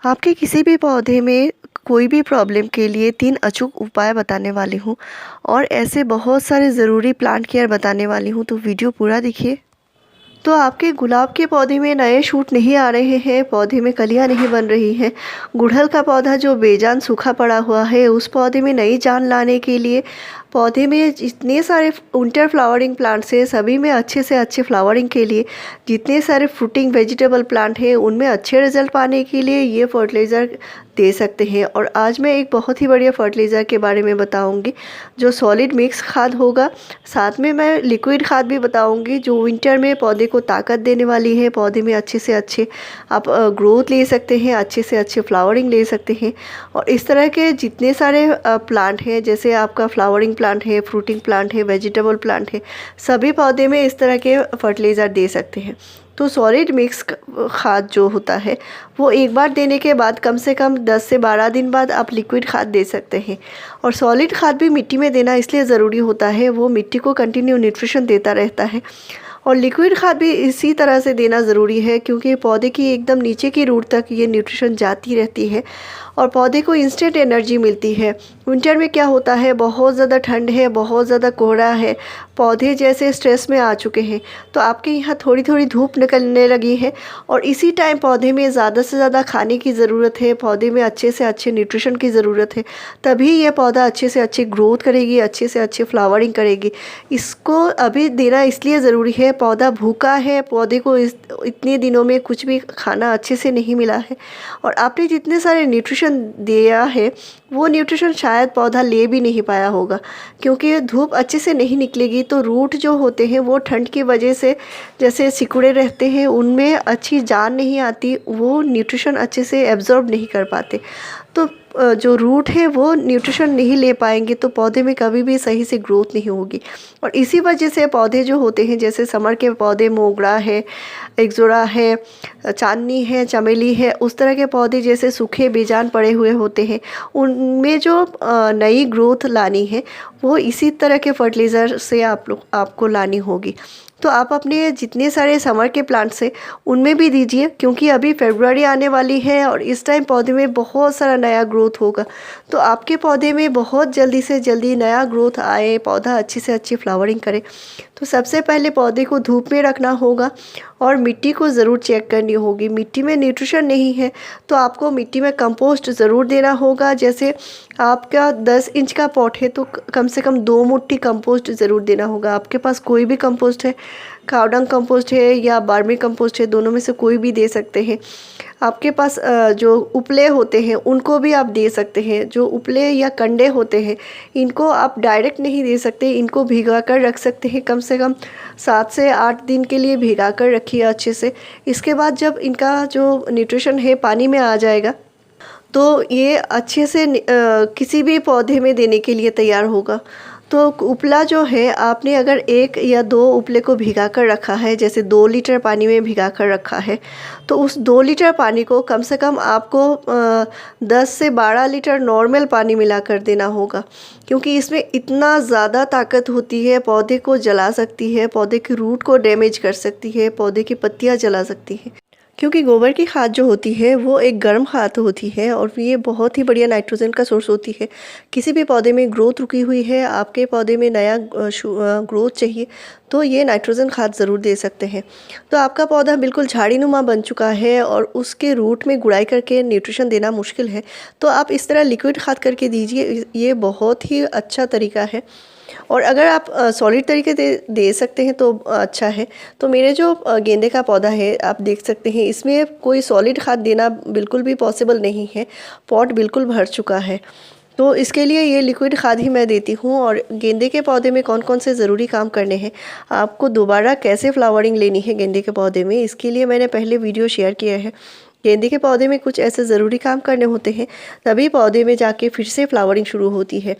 आपके किसी भी पौधे में कोई भी प्रॉब्लम के लिए 3 अचूक उपाय बताने वाली हूँ और ऐसे बहुत सारे ज़रूरी प्लांट केयर बताने वाली हूँ, तो वीडियो पूरा देखिए। तो आपके गुलाब के पौधे में नए शूट नहीं आ रहे हैं, पौधे में कलियां नहीं बन रही हैं, गुड़हल का पौधा जो बेजान सूखा पड़ा हुआ है उस पौधे में नई जान लाने के लिए पौधे में जितने सारे इंटर फ्लावरिंग प्लांट्स हैं सभी में अच्छे से अच्छे फ्लावरिंग के लिए जितने सारे फ्रूटिंग वेजिटेबल प्लांट हैं उनमें अच्छे रिजल्ट पाने के लिए ये फर्टिलाइज़र दे सकते हैं। और आज मैं एक बहुत ही बढ़िया फर्टिलाइज़र के बारे में बताऊंगी जो सॉलिड मिक्स खाद होगा। साथ में मैं लिक्विड खाद भी बताऊंगी जो विंटर में पौधे को ताकत देने वाली है, पौधे में अच्छे से अच्छे आप ग्रोथ ले सकते हैं, अच्छे से अच्छे फ्लावरिंग ले सकते हैं। और इस तरह के जितने सारे प्लांट हैं, जैसे आपका फ्लावरिंग प्लांट है, फ्रूटिंग प्लांट है, वेजिटेबल प्लांट है, सभी पौधे में इस तरह के फर्टिलाइज़र दे सकते हैं। तो सॉलिड मिक्स खाद जो होता है वो एक बार देने के बाद कम से कम 10 से 12 दिन बाद आप लिक्विड खाद दे सकते हैं। और सॉलिड खाद भी मिट्टी में देना इसलिए ज़रूरी होता है, वो मिट्टी को कंटिन्यू न्यूट्रिशन देता रहता है। और लिक्विड खाद भी इसी तरह से देना ज़रूरी है क्योंकि पौधे की एकदम नीचे की रूट तक ये न्यूट्रिशन जाती रहती है और पौधे को इंस्टेंट एनर्जी मिलती है। विंटर में क्या होता है, बहुत ज़्यादा ठंड है, बहुत ज़्यादा कोहरा है, पौधे जैसे स्ट्रेस में आ चुके हैं, तो आपके यहाँ थोड़ी थोड़ी धूप निकलने लगी है और इसी टाइम पौधे में ज़्यादा से ज़्यादा खाने की ज़रूरत है, पौधे में अच्छे से अच्छे न्यूट्रिशन की ज़रूरत है, तभी ये पौधा अच्छे से अच्छी ग्रोथ करेगी, अच्छे से अच्छी फ्लावरिंग करेगी। इसको अभी देना इसलिए ज़रूरी है, पौधा भूखा है, पौधे को इतने दिनों में कुछ भी खाना अच्छे से नहीं मिला है और आपने जितने सारे न्यूट्रिशन दिया है वो न्यूट्रिशन शायद पौधा ले भी नहीं पाया होगा क्योंकि धूप अच्छे से नहीं निकलेगी तो रूट जो होते हैं वो ठंड की वजह से जैसे सिकुड़े रहते हैं, उनमें अच्छी जान नहीं आती, वो न्यूट्रिशन अच्छे से एब्जॉर्ब नहीं कर पाते। तो जो रूट है वो न्यूट्रिशन नहीं ले पाएंगे तो पौधे में कभी भी सही से ग्रोथ नहीं होगी। और इसी वजह से पौधे जो होते हैं, जैसे समर के पौधे मोगरा है, एक्जोरा है, चांदनी है, चमेली है, उस तरह के पौधे जैसे सूखे बेजान पड़े हुए होते हैं, उनमें जो नई ग्रोथ लानी है वो इसी तरह के फर्टिलाइज़र से आपको लानी होगी। तो आप अपने जितने सारे समर के प्लांट्स हैं उनमें भी दीजिए क्योंकि अभी फरवरी आने वाली है और इस टाइम पौधे में बहुत सारा नया ग्रोथ होगा। तो आपके पौधे में बहुत जल्दी से जल्दी नया ग्रोथ आए, पौधा अच्छी से अच्छी फ्लावरिंग करे, तो सबसे पहले पौधे को धूप में रखना होगा और मिट्टी को ज़रूर चेक करनी होगी। मिट्टी में न्यूट्रिशन नहीं है तो आपको मिट्टी में कंपोस्ट ज़रूर देना होगा। जैसे आपका 10 इंच का पॉट है तो कम से कम 2 मुट्ठी कंपोस्ट ज़रूर देना होगा। आपके पास कोई भी कंपोस्ट है, कावडंग कंपोस्ट है या बार्मी कंपोस्ट है, दोनों में से कोई भी दे सकते हैं। आपके पास जो उपले होते हैं उनको भी आप दे सकते हैं। जो उपले या कंडे होते हैं इनको आप डायरेक्ट नहीं दे सकते, इनको भिगा कर रख सकते हैं, कम से कम 7 से 8 दिन के लिए भिगा कर रखिए अच्छे से। इसके बाद जब इनका जो न्यूट्रिशन है पानी में आ जाएगा तो ये अच्छे से किसी भी पौधे में देने के लिए तैयार होगा। तो उपला जो है आपने अगर 1 या 2 उपले को भिगा कर रखा है, जैसे 2 लीटर पानी में भिगा कर रखा है, तो उस 2 लीटर पानी को कम से कम आपको 10 से 12 लीटर नॉर्मल पानी मिलाकर देना होगा क्योंकि इसमें इतना ज़्यादा ताकत होती है, पौधे को जला सकती है, पौधे की रूट को डैमेज कर सकती है, पौधे की पत्तियाँ जला सकती है। क्योंकि गोबर की खाद जो होती है वो एक गर्म खाद होती है और ये बहुत ही बढ़िया नाइट्रोजन का सोर्स होती है। किसी भी पौधे में ग्रोथ रुकी हुई है, आपके पौधे में नया ग्रोथ चाहिए तो ये नाइट्रोजन खाद ज़रूर दे सकते हैं। तो आपका पौधा बिल्कुल झाड़ीनुमा बन चुका है और उसके रूट में गुड़ाई करके न्यूट्रिशन देना मुश्किल है, तो आप इस तरह लिक्विड खाद करके दीजिए, ये बहुत ही अच्छा तरीका है। और अगर आप सॉलिड तरीके दे सकते हैं तो अच्छा है। तो मेरे जो गेंदे का पौधा है आप देख सकते हैं, इसमें कोई सॉलिड खाद देना बिल्कुल भी पॉसिबल नहीं है, पॉट बिल्कुल भर चुका है, तो इसके लिए ये लिक्विड खाद ही मैं देती हूँ। और गेंदे के पौधे में कौन कौन से ज़रूरी काम करने हैं, आपको दोबारा कैसे फ्लावरिंग लेनी है गेंदे के पौधे में, इसके लिए मैंने पहले वीडियो शेयर किया है। गेंदे के पौधे में कुछ ऐसे ज़रूरी काम करने होते हैं तभी पौधे में जाके फिर से फ्लावरिंग शुरू होती है।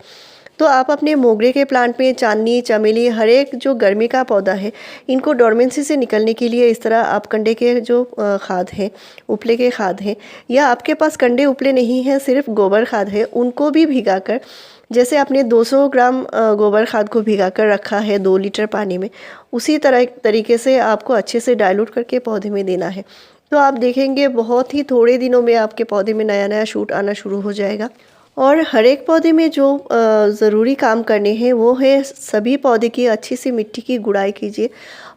तो आप अपने मोगरे के प्लांट में चांदनी, चमेली, हर एक जो गर्मी का पौधा है, इनको डोरमेंसी से निकलने के लिए इस तरह आप कंडे के जो खाद हैं, उपले के खाद हैं, या आपके पास कंडे उपले नहीं हैं, सिर्फ गोबर खाद है, उनको भी भिगाकर, जैसे आपने 200 ग्राम गोबर खाद को भिगाकर रखा है 2 लीटर पानी में, उसी तरह तरीके से आपको अच्छे से डाइल्यूट करके पौधे में देना है। तो आप देखेंगे बहुत ही थोड़े दिनों में आपके पौधे में नया नया शूट आना शुरू हो जाएगा। और हर एक पौधे में जो ज़रूरी काम करने हैं वो है सभी पौधे की अच्छी सी मिट्टी की गुड़ाई कीजिए।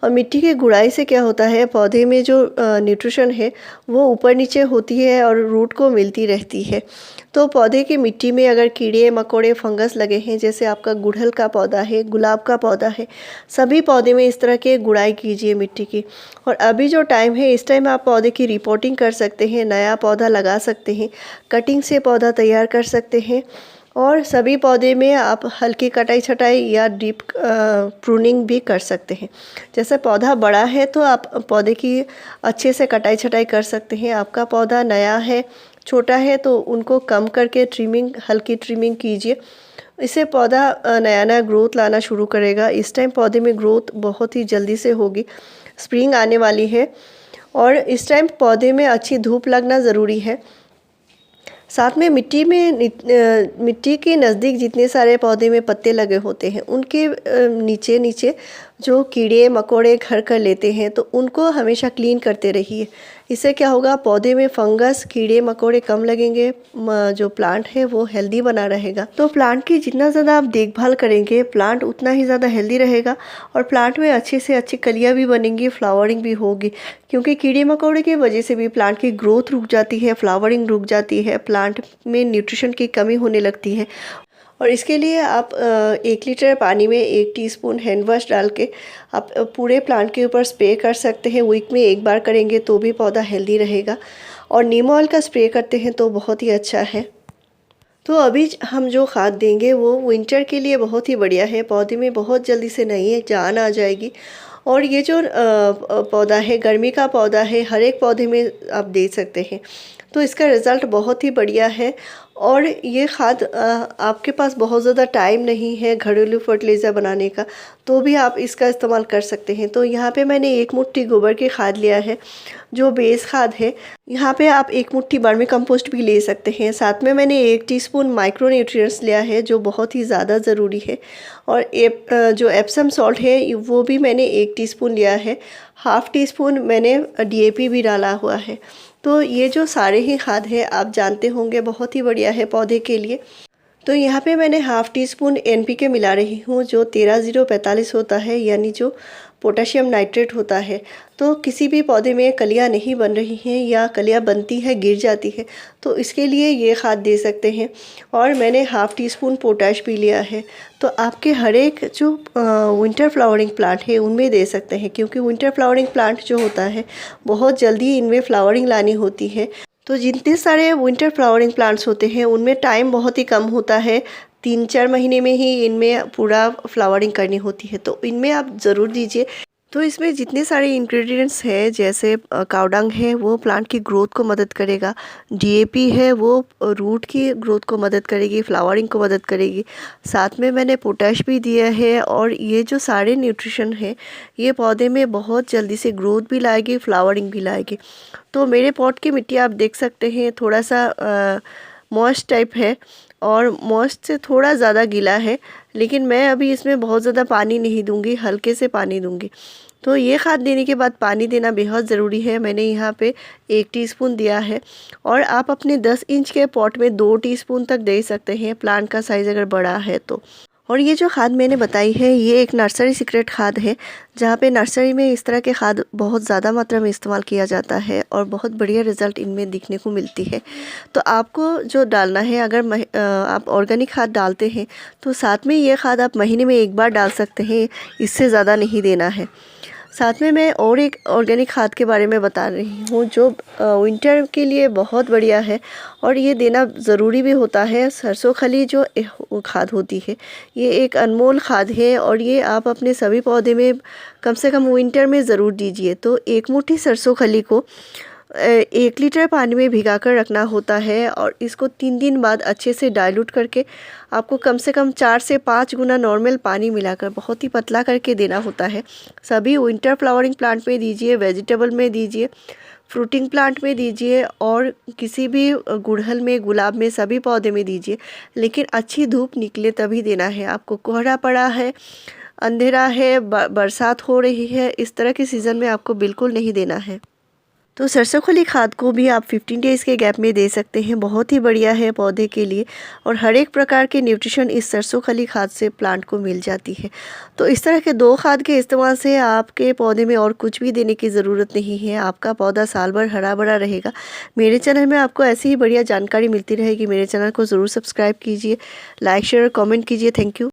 और मिट्टी की गुड़ाई से क्या होता है, पौधे में जो न्यूट्रिशन है वो ऊपर नीचे होती है और रूट को मिलती रहती है। तो पौधे की मिट्टी में अगर कीड़े मकोड़े फंगस लगे हैं, जैसे आपका गुड़हल का पौधा है, गुलाब का पौधा है, सभी पौधे में इस तरह के गुड़ाई कीजिए मिट्टी की। और अभी जो टाइम है, इस टाइम आप पौधे की रिपोर्टिंग कर सकते हैं, नया पौधा लगा सकते हैं, कटिंग से पौधा तैयार कर सकते हैं। और सभी पौधे में आप हल्की कटाई छटाई या डीप प्रूनिंग भी कर सकते हैं। जैसे पौधा बड़ा है तो आप पौधे की अच्छे से कटाई छटाई कर सकते हैं। आपका पौधा नया है, छोटा है, तो उनको कम करके ट्रिमिंग, हल्की ट्रिमिंग कीजिए। इससे पौधा नया नया ग्रोथ लाना शुरू करेगा। इस टाइम पौधे में ग्रोथ बहुत ही जल्दी से होगी, स्प्रिंग आने वाली है। और इस टाइम पौधे में अच्छी धूप लगना ज़रूरी है। साथ में मिट्टी के नज़दीक जितने सारे पौधे में पत्ते लगे होते हैं, उनके नीचे नीचे जो कीड़े मकोड़े घर कर लेते हैं, तो उनको हमेशा क्लीन करते रहिए। इससे क्या होगा, पौधे में फंगस कीड़े मकोड़े कम लगेंगे, जो प्लांट है वो हेल्दी बना रहेगा। तो प्लांट की जितना ज़्यादा आप देखभाल करेंगे, प्लांट उतना ही ज़्यादा हेल्दी रहेगा। और प्लांट में अच्छी से अच्छी कलियाँ भी बनेंगी, फ्लावरिंग भी होगी। क्योंकि कीड़े मकोड़े की वजह से भी प्लांट की ग्रोथ रुक जाती है, फ्लावरिंग रुक जाती है, प्लांट में न्यूट्रिशन की कमी होने लगती है। और इसके लिए आप 1 लीटर पानी में 1 टीस्पून हैंड वॉश डाल के आप पूरे प्लांट के ऊपर स्प्रे कर सकते हैं। वीक में 1 बार करेंगे तो भी पौधा हेल्दी रहेगा। और नीम ऑयल का स्प्रे करते हैं तो बहुत ही अच्छा है। तो अभी हम जो खाद देंगे वो विंटर के लिए बहुत ही बढ़िया है। पौधे में बहुत जल्दी से नई जान आ जाएगी। और ये जो पौधा है, गर्मी का पौधा है, हर एक पौधे में आप दे सकते हैं। तो इसका रिज़ल्ट बहुत ही बढ़िया है। और ये खाद आपके पास बहुत ज़्यादा टाइम नहीं है घरेलू फर्टिलाइज़र बनाने का, तो भी आप इसका इस्तेमाल कर सकते हैं। तो यहाँ पे मैंने 1 मुट्ठी गोबर की खाद लिया है, जो बेस खाद है। यहाँ पे आप 1 मुट्ठी वर्मी कंपोस्ट भी ले सकते हैं। साथ में मैंने 1 टीस्पून माइक्रो न्यूट्रिएंट्स लिया है, जो बहुत ही ज़्यादा ज़रूरी है। और जो एप्सम सॉल्ट है वो भी मैंने 1 टीस्पून लिया है। हाफ़ टीस्पून मैंने DAP भी डाला हुआ है। तो ये जो सारे ही खाद है आप जानते होंगे, बहुत ही बढ़िया है पौधे के लिए। तो यहाँ पे मैंने हाफ़ टीस्पून NPK मिला रही हूँ, जो 13-0-45 होता है, यानी जो पोटेशियम नाइट्रेट होता है। तो किसी भी पौधे में कलियाँ नहीं बन रही हैं या कलियाँ बनती है गिर जाती है, तो इसके लिए ये खाद दे सकते हैं। और मैंने हाफ़ टीस्पून पोटाश भी लिया है। तो आपके हर एक जो विंटर फ्लावरिंग प्लांट है उनमें दे सकते हैं, क्योंकि विंटर फ्लावरिंग प्लांट जो होता है बहुत जल्दी इनमें फ्लावरिंग लानी होती है। तो जितने सारे विंटर फ्लावरिंग प्लांट्स होते हैं उनमें टाइम बहुत ही कम होता है, 3-4 महीने में ही इनमें पूरा फ्लावरिंग करनी होती है, तो इनमें आप ज़रूर दीजिए। तो इसमें जितने सारे इंग्रेडिएंट्स हैं, जैसे कावडंग है वो प्लांट की ग्रोथ को मदद करेगा, DAP है वो रूट की ग्रोथ को मदद करेगी, फ्लावरिंग को मदद करेगी। साथ में मैंने पोटैश भी दिया है। और ये जो सारे न्यूट्रिशन है ये पौधे में बहुत जल्दी से ग्रोथ भी लाएगी, फ्लावरिंग भी लाएगी। तो मेरे पॉट की मिट्टी आप देख सकते हैं, थोड़ा सा मॉइस्ट टाइप है और मॉइस्ट से थोड़ा ज़्यादा गीला है, लेकिन मैं अभी इसमें बहुत ज़्यादा पानी नहीं दूंगी, हल्के से पानी दूंगी। तो ये खाद देने के बाद पानी देना बेहद ज़रूरी है। मैंने यहाँ पे 1 टीस्पून दिया है। और आप अपने 10 इंच के पॉट में 2 टीस्पून तक दे सकते हैं, प्लांट का साइज़ अगर बड़ा है तो। और ये जो खाद मैंने बताई है ये एक नर्सरी सीक्रेट खाद है, जहाँ पे नर्सरी में इस तरह के खाद बहुत ज़्यादा मात्रा में इस्तेमाल किया जाता है और बहुत बढ़िया रिज़ल्ट इनमें दिखने को मिलती है। तो आपको जो डालना है, अगर आप ऑर्गेनिक खाद डालते हैं तो साथ में ये खाद आप महीने में 1 बार डाल सकते हैं, इससे ज़्यादा नहीं देना है। साथ में मैं और एक ऑर्गेनिक खाद के बारे में बता रही हूँ, जो विंटर के लिए बहुत बढ़िया है और ये देना ज़रूरी भी होता है। सरसों खली जो खाद होती है ये एक अनमोल खाद है और ये आप अपने सभी पौधे में कम से कम विंटर में ज़रूर दीजिए। तो 1 मुट्ठी सरसों खली को 1 लीटर पानी में भिगाकर रखना होता है और इसको 3 दिन बाद अच्छे से डाइल्यूट करके आपको कम से कम 4 से 5 गुना नॉर्मल पानी मिलाकर बहुत ही पतला करके देना होता है। सभी विंटर फ्लावरिंग प्लांट में दीजिए, वेजिटेबल में दीजिए, फ्रूटिंग प्लांट में दीजिए और किसी भी गुड़हल में, गुलाब में, सभी पौधे में दीजिए। लेकिन अच्छी धूप निकले तभी देना है। आपको कोहरा पड़ा है, अंधेरा है, बरसात हो रही है, इस तरह के सीज़न में आपको बिल्कुल नहीं देना है। तो सरसों खली खाद को भी आप 15 डेज़ के गैप में दे सकते हैं। बहुत ही बढ़िया है पौधे के लिए और हर एक प्रकार के न्यूट्रिशन इस सरसों खली खाद से प्लांट को मिल जाती है। तो इस तरह के 2 खाद के इस्तेमाल से आपके पौधे में और कुछ भी देने की ज़रूरत नहीं है। आपका पौधा साल भर हरा भरा रहेगा। मेरे चैनल में आपको ऐसी ही बढ़िया जानकारी मिलती रहेगी। मेरे चैनल को ज़रूर सब्सक्राइब कीजिए, लाइक शेयर और कॉमेंट कीजिए। Thank you.